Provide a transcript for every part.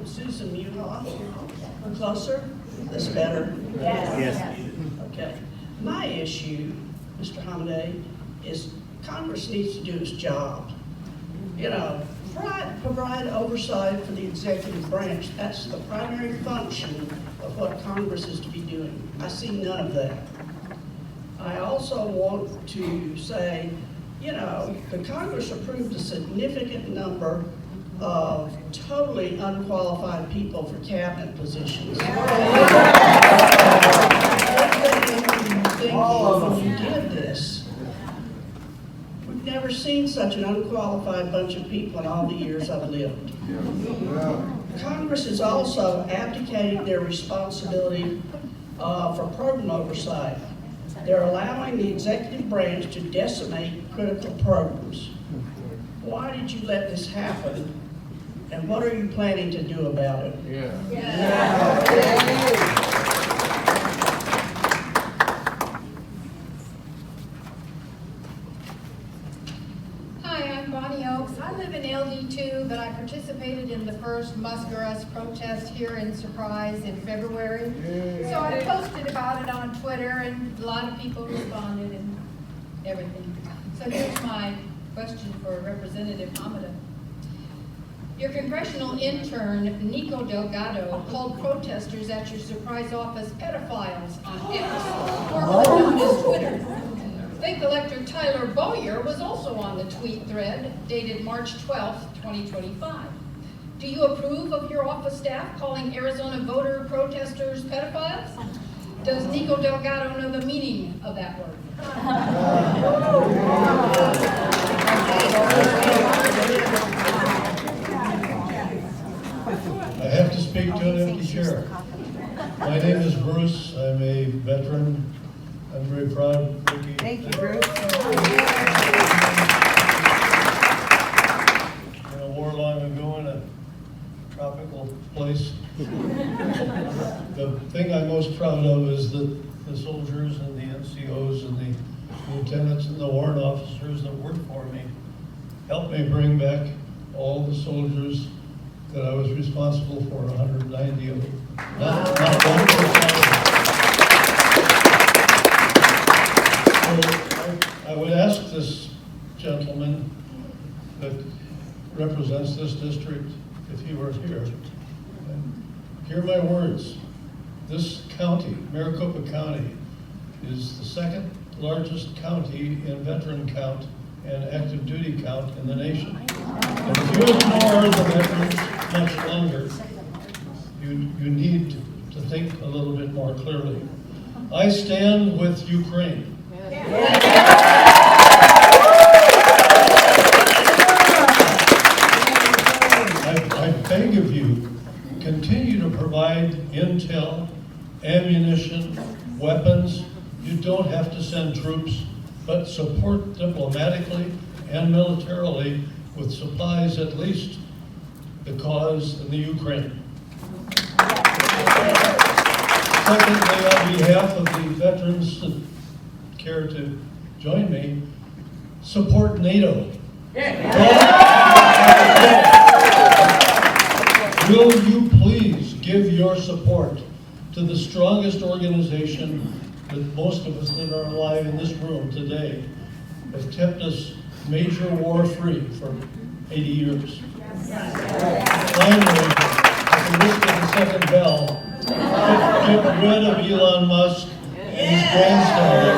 Susan Munoz. Closer? This better? Yes. Okay. My issue, Mr. Hamadeh, is Congress needs to do its job. You know, provide oversight for the executive branch. That's the primary function of what Congress is to be doing. I see none of that. I also want to say, you know, the Congress approved a significant number of totally unqualified people for cabinet positions. When you did this, we've never seen such an unqualified bunch of people in all the years I've lived. Congress is also abdicating their responsibility for program oversight. They're allowing the executive branch to decimate critical programs. Why did you let this happen? And what are you planning to do about it? Hi, I'm Bonnie Oakes. I live in LD2, but I participated in the first Musker Us protest here in Surprise in February. So I posted about it on Twitter, and a lot of people responded and everything. So here's my question for Representative Hamadeh. Your congressional intern, Nico Delgado, called protesters at your Surprise office pedophiles on X, formerly known as Twitter. Fake elector Tyler Bowyer was also on the tweet thread dated March 12, 2025. Do you approve of your office staff calling Arizona voter protesters pedophiles? Does Nico Delgado know the meaning of that word? I have to speak to an empty chair. My name is Bruce. I'm a veteran. I'm very proud, Vicki. Thank you, Bruce. In a war long ago in a tropical place. The thing I'm most proud of is that the soldiers and the NCOs and the lieutenants and the warrant officers that work for me helped me bring back all the soldiers that I was responsible for, 190 of them. Not one I would ask this gentleman that represents this district, if he were here, and hear my words. This county, Maricopa County, is the second largest county in veteran count and active duty count in the nation. And if you ignore the veterans much longer, you need to think a little bit more clearly. I stand with Ukraine. I beg of you, continue to provide intel, ammunition, weapons. You don't have to send troops, but support diplomatically and militarily with supplies, at least the cause in the Ukraine. Secondly, on behalf of the veterans that care to join me, support NATO. Will you please give your support to the strongest organization that most of us that are alive in this room today have kept us major war free for 80 years. Finally, at the risk of the second bell, get rid of Elon Musk and his grandstanding.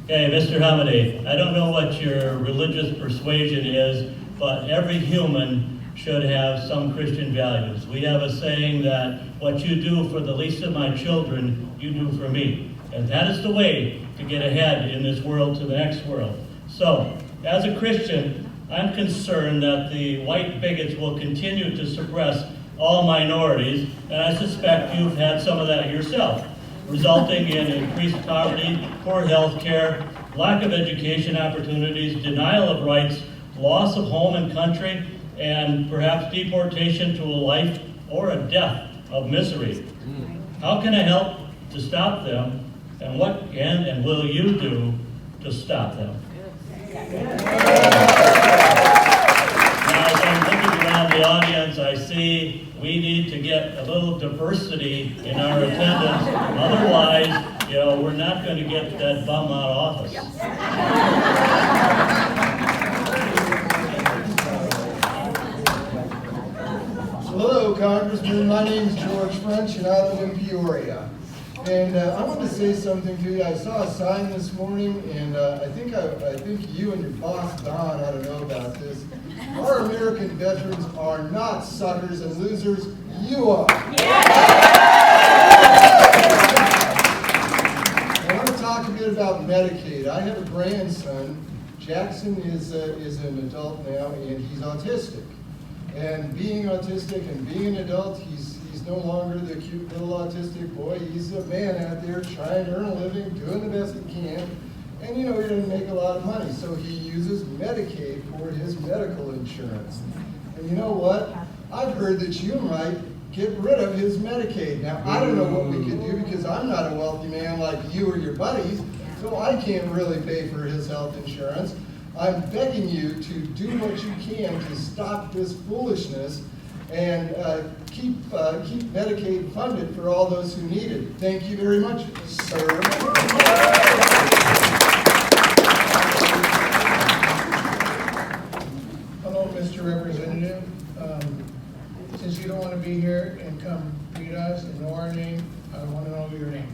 Okay, Mr. Hamadeh, I don't know what your religious persuasion is, but every human should have some Christian values. We have a saying that what you do for the least of my children, you do for me. And that is the way to get ahead in this world to the next world. So, as a Christian, I'm concerned that the white bigots will continue to suppress all minorities, and I suspect you've had some of that yourself, resulting in increased poverty, poor health care, lack of education opportunities, denial of rights, loss of home and country, and perhaps deportation to a life or a death of misery. How can I help to stop them And what can and will you do to stop them? Now, as I'm looking around the audience, I see we need to get a little diversity in our attendance. Otherwise, we're not going to get that bum out of office. Hello, Congressman. My name is George French, and I live in Peoria. And I want to say something to you. I saw a sign this morning, and I think you and your boss, Don, ought to know about this. Our American veterans are not suckers and losers. You are. I want to talk a bit about Medicaid. I have a grandson. Jackson is an adult now, and he's autistic. And being autistic and being an adult, he's no longer the cute little autistic boy. He's a man out there trying to earn a living, doing the best he can. And he doesn't make a lot of money, so he uses Medicaid for his medical insurance. And you know what? I've heard that you might get rid of his Medicaid. Now, I don't know what we could do because I'm not a wealthy man like you or your buddies, so I can't really pay for his health insurance. I'm begging you to do what you can to stop this foolishness and keep Medicaid funded for all those who need it. Thank you very much, sir. Hello, Mr. Representative. Since you don't want to be here and come meet us and know our name, I want to know your name.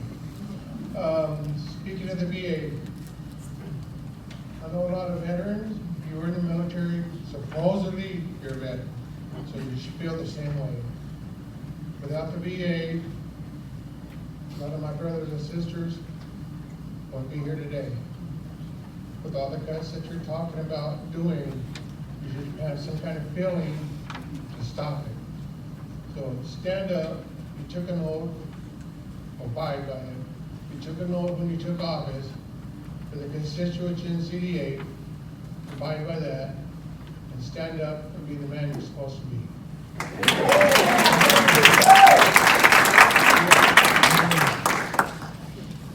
Speaking of the VA, I know a lot of veterans. You were in the military, supposedly you're a veteran, so you should feel the same way. Without the VA, a lot of my brothers and sisters won't be here today. With all the cuts that you're talking about doing, you should have some kind of feeling to stop it. So stand up. You took an oath, abide by it. You took an oath when you took office for the constituents in CD-8, abide by that, and stand up and be the man you're supposed to be.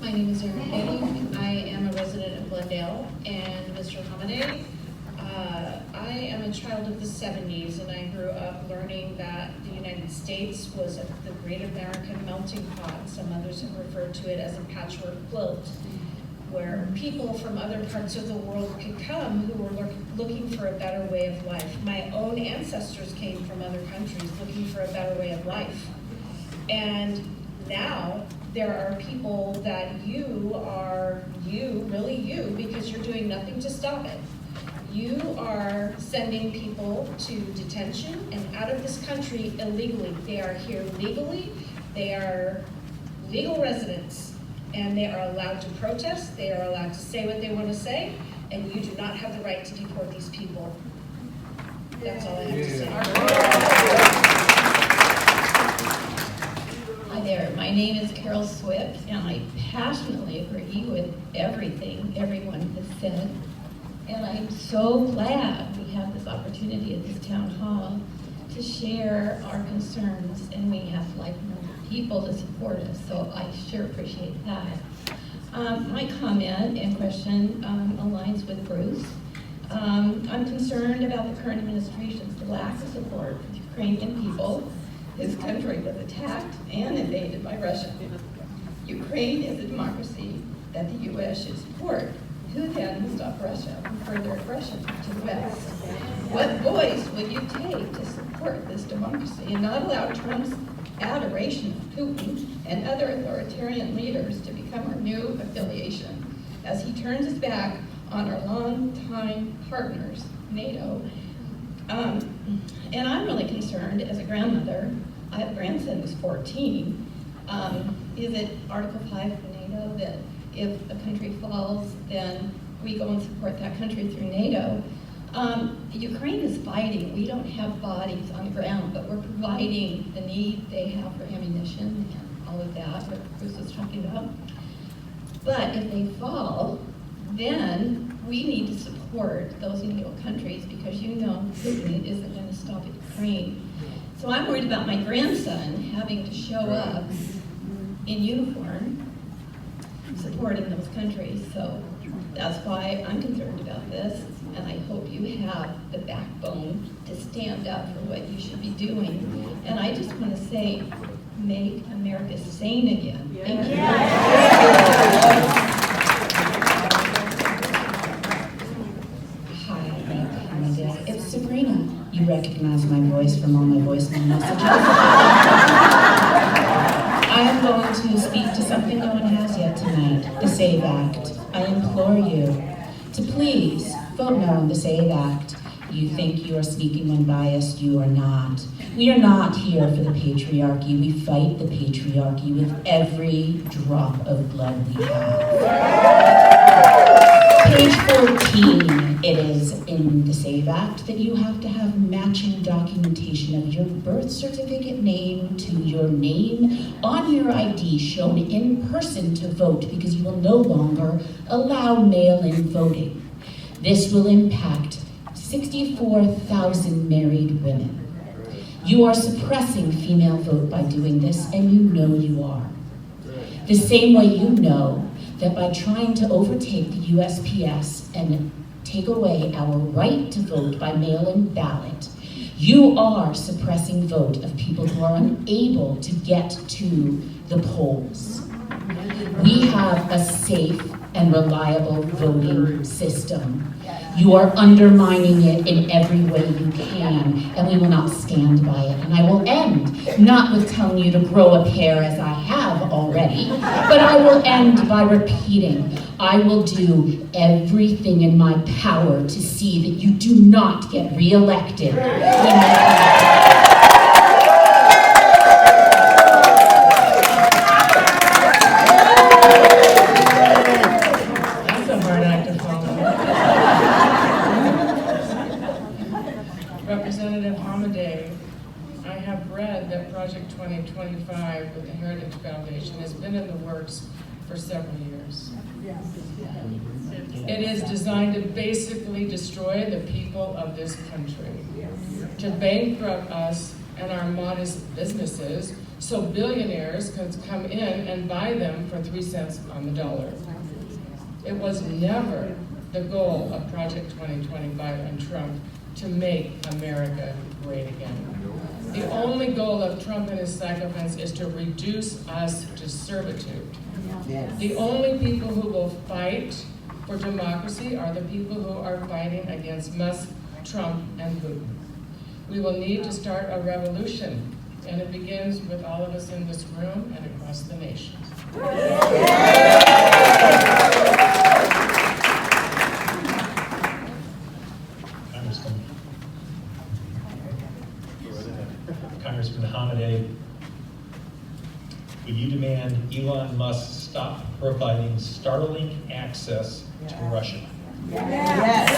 My name is Erin Haley. I am a resident of Glendale, and Mr. Hamadeh, I am a child of the 70s, and I grew up learning that the United States was the great American melting pot. Some others have referred to it as a patchwork quilt, where people from other parts of the world could come who were looking for a better way of life. My own ancestors came from other countries looking for a better way of life. And now there are people that really you, because you're doing nothing to stop it. You are sending people to detention and out of this country illegally. They are here legally, they are legal residents, and they are allowed to protest, they are allowed to say what they want to say, and you do not have the right to deport these people. That's all I have to say. Hi there, my name is Carol Swift, and I passionately agree with everything everyone has said. And I'm so glad we have this opportunity at this town hall to share our concerns, and we have like-minded people to support us, so I sure appreciate that. My comment and question aligns with Bruce. I'm concerned about the current administration's lack of support for the Ukrainian people. His country was attacked and invaded by Russia. Ukraine is a democracy that the U.S. should support. Who then will stop Russia from further aggression to the West? What voice will you take to support this democracy and not allow Trump's adoration of Putin and other authoritarian leaders to become our new affiliation as he turns his back on our longtime partners, NATO? And I'm really concerned as a grandmother. I have a grandson who's 14. Is it Article 5 of NATO that if a country falls, then we go and support that country through NATO? Ukraine is fighting. We don't have bodies on the ground, but we're providing the need they have for ammunition and all of that, what Bruce was talking about. But if they fall, then we need to support those NATO countries, because you know Putin isn't going to stop at Ukraine. So I'm worried about my grandson having to show up in uniform support in those countries. So that's why I'm concerned about this, and I hope you have the backbone to stand up for what you should be doing. And I just want to say, make America sane again. Thank you. Hi, Hamadeh. It's Sabrina. You recognize my voice from all my voicemail messages. I'm going to speak to something no one has yet tonight, the SAVE Act. I implore you to please vote no on the SAVE Act. You think you are sneaking when biased, you are not. We are not here for the patriarchy. We fight the patriarchy with every drop of blood we have. Page 14, it is in the SAVE Act that you have to have matching documentation of your birth certificate name to your name on your ID shown in person to vote, because you will no longer allow mail-in voting. This will impact 64,000 married women. You are suppressing female vote by doing this, and you know you are. The same way you know that by trying to overtake the USPS and take away our right to vote by mail-in ballot, you are suppressing vote of people who are unable to get to the polls. We have a safe and reliable voting system. You are undermining it in every way you can, and we will not stand by it. And I will end, not with telling you to grow a pair as I have already, but I will end by repeating, I will do everything in my power to see that you do not get reelected. That's a hard act to follow. Representative Hamadeh, I have read that Project 2025 with the Heritage Foundation has been in the works for several years. It is designed to basically destroy the people of this country, to bankrupt us and our modest businesses so billionaires can come in and buy them for 3 cents on the dollar. It was never the goal of Project 2025 and Trump to make America great again. The only goal of Trump and his sycophants is to reduce us to servitude. The only people who will fight for democracy are the people who are fighting against Musk, Trump, and Putin. We will need to start a revolution, and it begins with all of us in this room and across the nation. Congressman Hamadeh, would you demand Elon Musk stop providing Starlink access to Russia? Yes.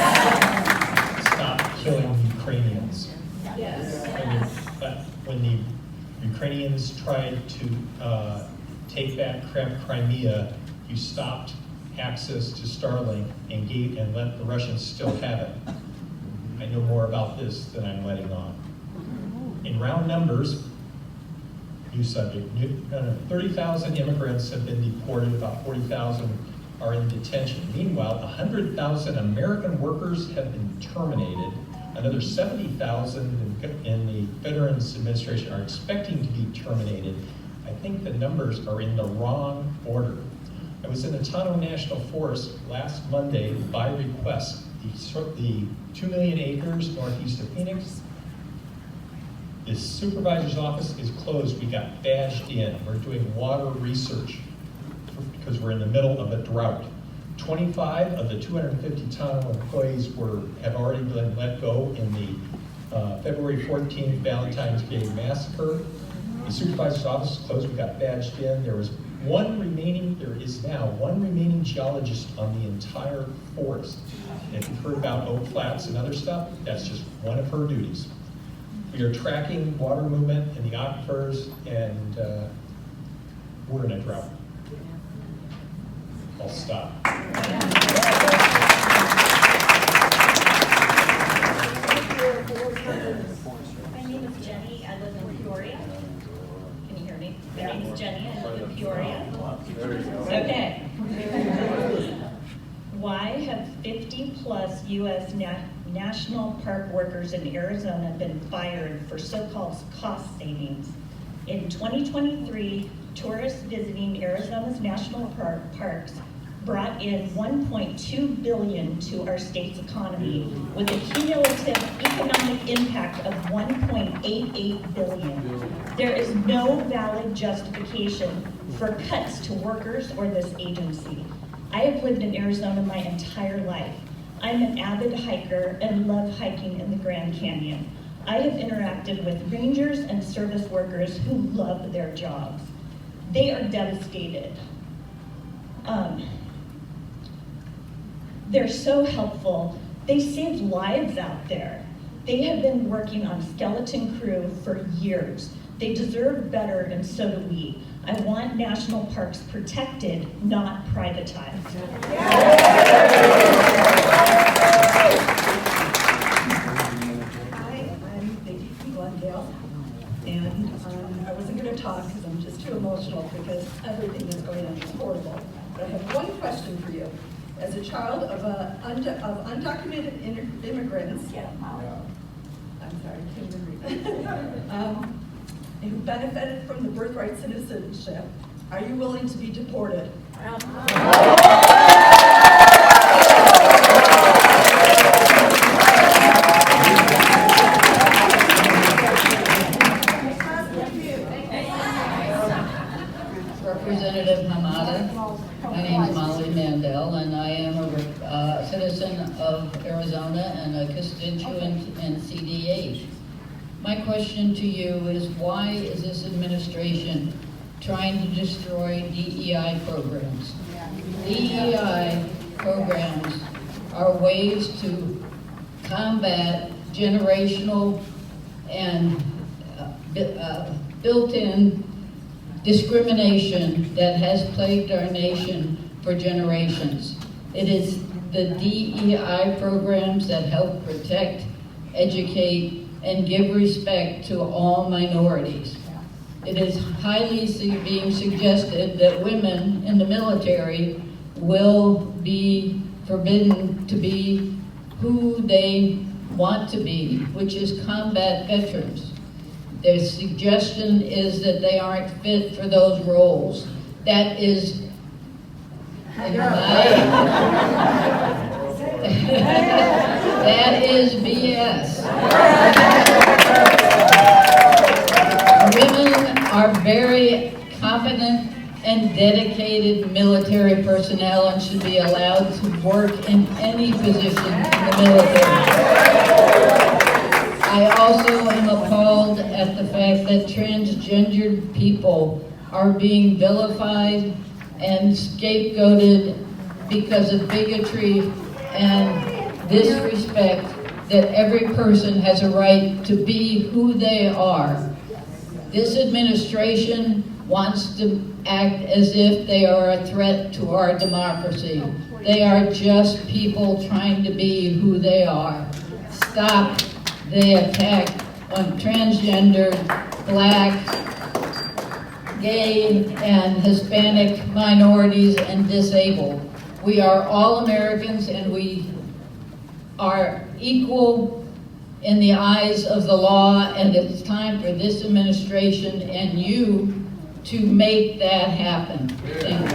Stop killing Ukrainians. Yes. When the Ukrainians tried to take back Crimea, you stopped access to Starlink and let the Russians still have it. I know more about this than I'm letting on. In round numbers, new subject, 30,000 immigrants have been deported, about 40,000 are in detention. Meanwhile, 100,000 American workers have been terminated. Another 70,000 in the Veterans Administration are expecting to be terminated. I think the numbers are in the wrong order. I was in the Tonto National Forest last Monday by request. The 2 million acres northeast of Phoenix, the supervisor's office is closed. We got badged in. We're doing water research because we're in the middle of a drought. 25 of the 250 Tonto employees have already been let go in the February 14th Valentine's Day massacre. The supervisor's office is closed. We got badged in. There is now one remaining geologist on the entire forest. And if you've heard about Oak Flats and other stuff, that's just one of her duties. We are tracking water movement in the aquifers, and we're in a drought. I'll stop. My name is Jenny. I live in Peoria. Can you hear me? My name is Jenny. I live in Peoria. Okay. 50+ U.S. national park workers in Arizona have been fired for so-called cost savings. In 2023, tourists visiting Arizona's national parks brought in $1.2 billion to our state's economy, with a cumulative economic impact of $1.88 billion. There is no valid justification for cuts to workers or this agency. I have lived in Arizona my entire life. I'm an avid hiker and love hiking in the Grand Canyon. I have interacted with rangers and service workers who love their jobs. They are devastated. They're so helpful. They save lives out there. They have been working on skeleton crew for years. They deserve better, and so do we. I want national parks protected, not privatized. Hi, I'm Vicki from Glendale, and I wasn't going to talk because I'm just too emotional because everything that's going on is horrible. But I have one question for you. As a child of undocumented immigrants, I'm sorry, I can't even read. Who benefited from the birthright citizenship, are you willing to be deported? Representative Hamadeh. My name is Molly Mandel, and I am a citizen of Arizona and a constituent in CD-8. My question to you is, why is this administration trying to destroy DEI programs? DEI programs are ways to combat generational and built-in discrimination that has plagued our nation for generations. It is the DEI programs that help protect, educate, and give respect to all minorities. It is highly being suggested that women in the military will be forbidden to be who they want to be, which is combat veterans. Their suggestion is that they aren't fit for those roles. That is that is BS. Women are very competent and dedicated military personnel and should be allowed to work in any position in the military. I also am appalled at the fact that transgendered people are being vilified and scapegoated because of bigotry and disrespect, that every person has a right to be who they are. This administration wants to act as if they are a threat to our democracy. They are just people trying to be who they are. Stop the attack on transgender, Black, gay, and Hispanic minorities and disabled. We are all Americans, and we are equal in the eyes of the law, and it's time for this administration and you to make that happen. Thank you.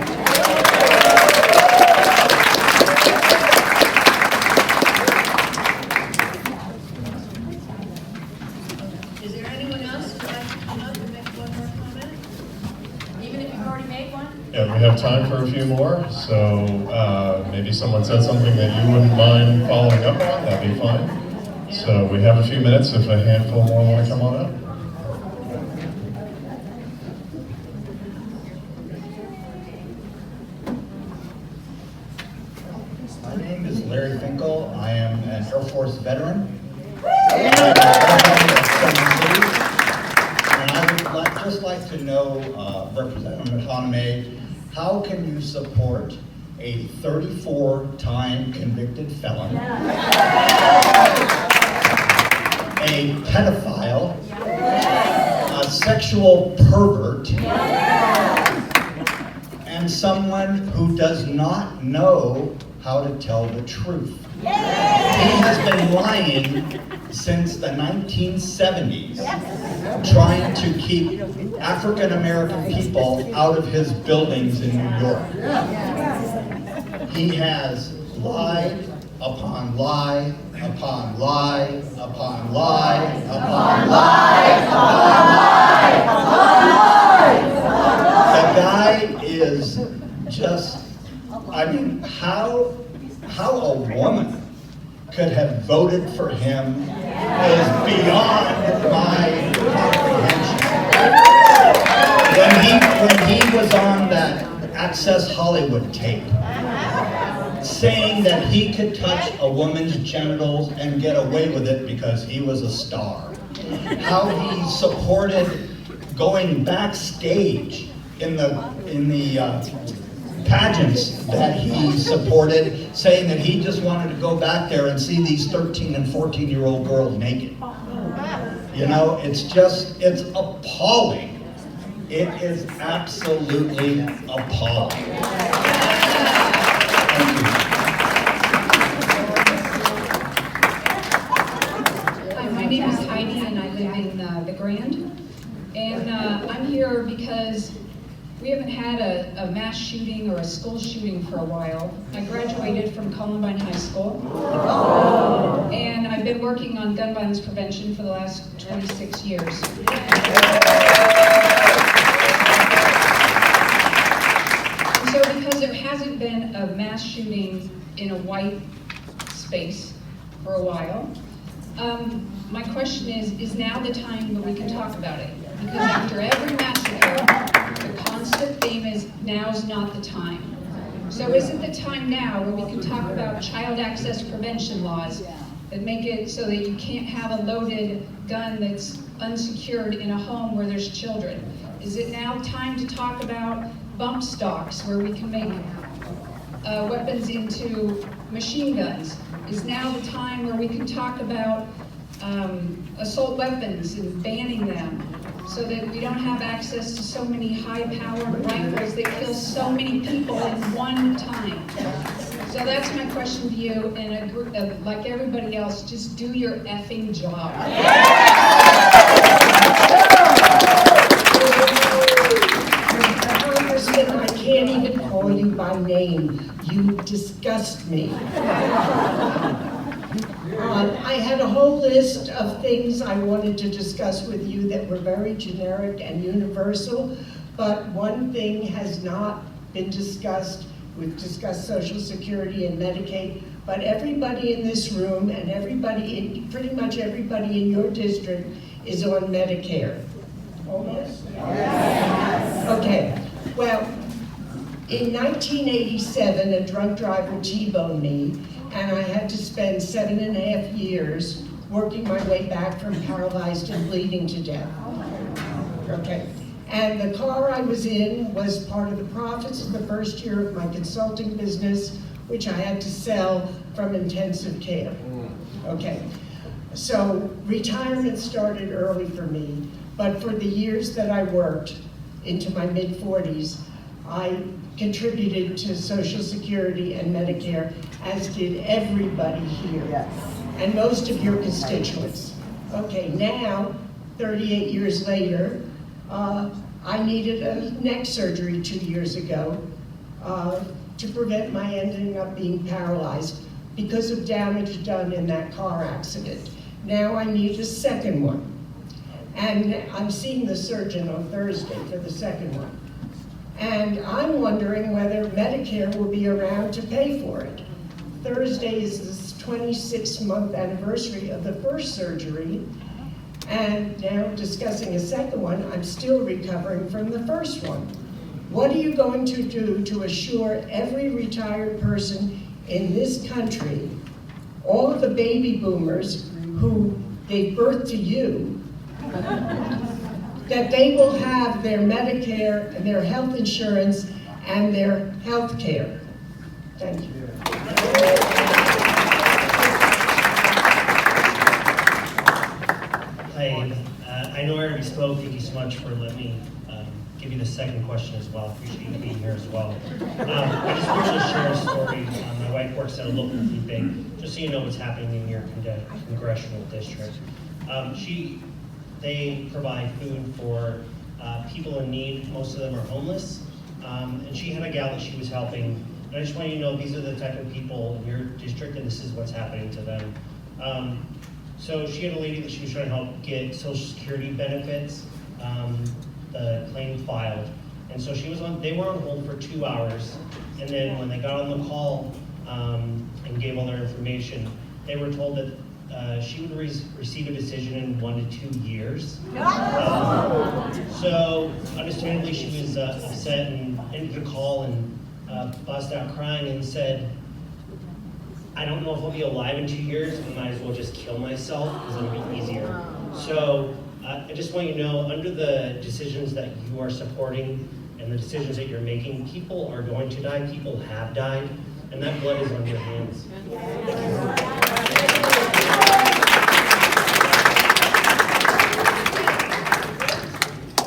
Is there anyone else who'd like to come up and make one more comment? Even if you've already made one? Yeah, we have time for a few more, so maybe someone said something that you wouldn't mind following up on, that'd be fine. So we have a few minutes if a handful more want to come on up. My name is Larry Finkel. I am an Air Force veteran. And I would just like to know, Representative Hamadeh, how can you support a 34-time convicted felon, a pedophile, a sexual pervert, and someone who does not know how to tell the truth. He has been lying since the 1970s, trying to keep African American people out of his buildings in New York. He has lied upon lie, upon lie, upon lie, upon lie, upon lie, upon lie. The guy is just, I mean, how a woman could have voted for him is beyond my comprehension. When he was on that Access Hollywood tape, saying that he could touch a woman's genitals and get away with it because he was a star. How he supported going backstage in the pageants that he supported, saying that he just wanted to go back there and see these 13 and 14-year-old girls naked. You know, it's appalling. It is absolutely appalling. Hi, my name is Heidi and I live in the Grand. And I'm here because we haven't had a mass shooting or a school shooting for a while. I graduated from Columbine High School. And I've been working on gun violence prevention for the last 26 years. And so because there hasn't been a mass shooting in a white space for a while, my question is now the time when we can talk about it? Because after every massacre, the constant theme is now's not the time. So is it the time now where we can talk about child access prevention laws that make it so that you can't have a loaded gun that's unsecured in a home where there's children? Is it now time to talk about bump stocks where we can make weapons into machine guns? Is now the time where we can talk about assault weapons and banning them so that we don't have access to so many high-powered rifles that kill so many people in one time? So that's my question to you, and like everybody else, just do your effing job. Congressman, I can't even call you by name. You disgust me. I had a whole list of things I wanted to discuss with you that were very generic and universal, but one thing has not been discussed. We've discussed Social Security and Medicaid, but everybody in this room and pretty much everybody in your district is on Medicare. Almost? Yes. Okay, well, in 1987, a drunk driver T-boned me, and I had to spend 7.5 years working my way back from paralyzed and bleeding to death. Okay, and the car I was in was part of the profits of the first year of my consulting business, which I had to sell from intensive care. Okay, so retirement started early for me, but for the years that I worked into my mid-40s, I contributed to Social Security and Medicare, as did everybody here, and most of your constituents. Okay, now, 38 years later, I needed a neck surgery 2 years ago to prevent my ending up being paralyzed because of damage done in that car accident. Now I need a second one. And I'm seeing the surgeon on Thursday for the second one. And I'm wondering whether Medicare will be around to pay for it. Thursday is the 26th-month anniversary of the first surgery, and now discussing a second one, I'm still recovering from the first one. What are you going to do to assure every retired person in this country, all of the baby boomers who gave birth to you, that they will have their Medicare and their health insurance and their health care? Thank you. Hi, I know I already spoke. Thank you so much for letting me give you the second question as well. Appreciate you being here as well. I just wanted to share a story. My wife works works at a local food bank, just so you know what's happening in your congressional district. They provide food for people in need. Most of them are homeless. And she had a gal that she was helping. And I just want you to know these are the type of people in your district, and this is what's happening to them. So she had a lady that she was trying to help get Social Security benefits, the claim filed. And so they were on hold for 2 hours. And then when they got on the call and gave all their information, they were told that she would receive a decision in 1 to 2 years. So understandably, she was upset and ended the call and bust out crying and said, I don't know if I'll be alive in 2 years, I might as well just kill myself because it'll be easier. So I just want you to know, under the decisions that you are supporting and the decisions that you're making, people are going to die, people have died, and that blood is on your hands.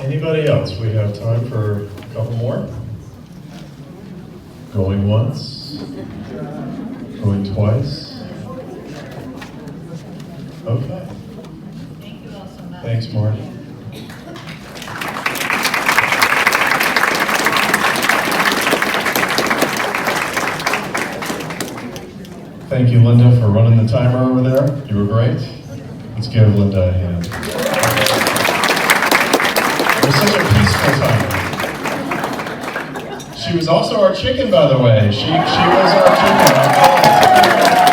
Anybody else? We have time for a couple more. Going once. Going twice. Okay. Thank you all so much. Thanks, Marty. Thank you, Linda, for running the timer over there. You were great. Let's give Linda a hand. It was such a peaceful timer. She was also our chicken, by the way. She was our chicken.